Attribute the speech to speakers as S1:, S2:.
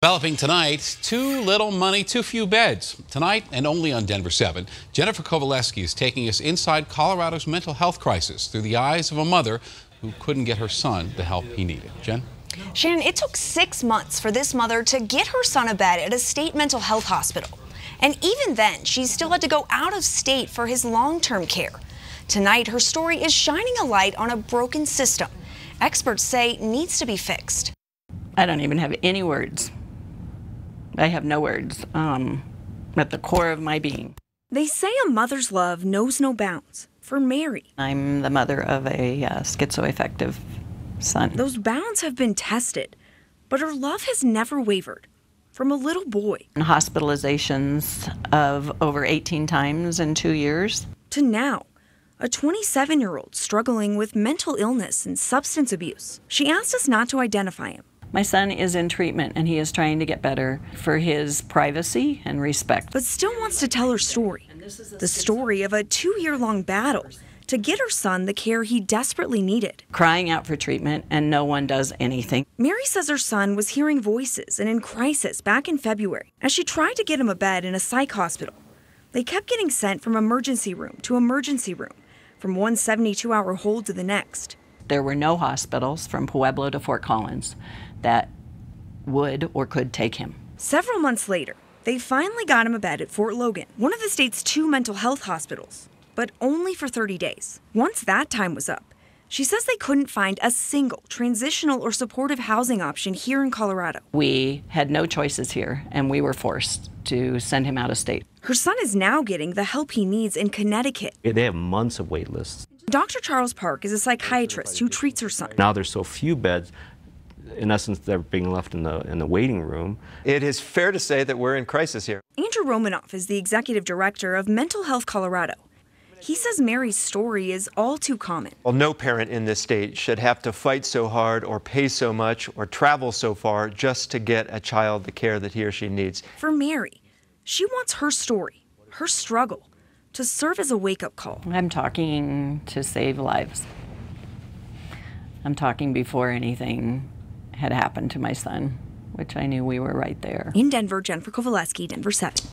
S1: Developing tonight, too little money, too few beds. Tonight, and only on Denver 7, Jennifer Kovaleski is taking us inside Colorado's mental health crisis through the eyes of a mother who couldn't get her son the help he needed. Jen?
S2: Shannon, it took 6 months for this mother to get her son a bed at a state mental health hospital. And even then, she still had to go out of state for his long-term care. Tonight, her story is shining a light on a broken system experts say needs to be fixed.
S3: I don't even have any words. I have no words at the core of my being.
S2: They say a mother's love knows no bounds. For Maree,
S3: I'm the mother of a schizoaffective son.
S2: those bounds have been tested, but her love has never wavered. From a little boy
S3: Hospitalizations of over 18 times in 2 years.
S2: to now, a 27-year-old struggling with mental illness and substance abuse. She asked us not to identify him.
S3: My son is in treatment and he is trying to get better for his privacy and respect.
S2: But still wants to tell her story. The story of a 2-year-long battle to get her son the care he desperately needed.
S3: Crying out for treatment and no one does anything.
S2: Maree says her son was hearing voices and in crisis back in February as she tried to get him a bed in a psych hospital. They kept getting sent from emergency room to emergency room, from one 72-hour hold to the next.
S3: There were no hospitals from Pueblo to Fort Collins that would or could take him.
S2: Several months later, they finally got him a bed at Fort Logan, one of the state's 2 mental health hospitals, but only for 30 days. Once that time was up, she says they couldn't find a single transitional or supportive housing option here in Colorado.
S3: We had no choices here and we were forced to send him out of state.
S2: Her son is now getting the help he needs in Connecticut.
S4: They have months of wait lists.
S2: Dr. Charles Park is a psychiatrist who treats her son.
S4: Now there's so few beds, in essence, they're being left in the waiting room.
S5: It is fair to say that we're in crisis here.
S2: Andrew Romanoff is the executive director of Mental Health Colorado. He says Maree's story is all too common.
S5: Well, no parent in this state should have to fight so hard or pay so much or travel so far just to get a child the care that he or she needs.
S2: For Maree, she wants her story, her struggle, to serve as a wake-up call.
S3: I'm talking to save lives. I'm talking before anything had happened to my son, which I knew we were right there.
S2: In Denver, Jennifer Kovaleski, Denver 7.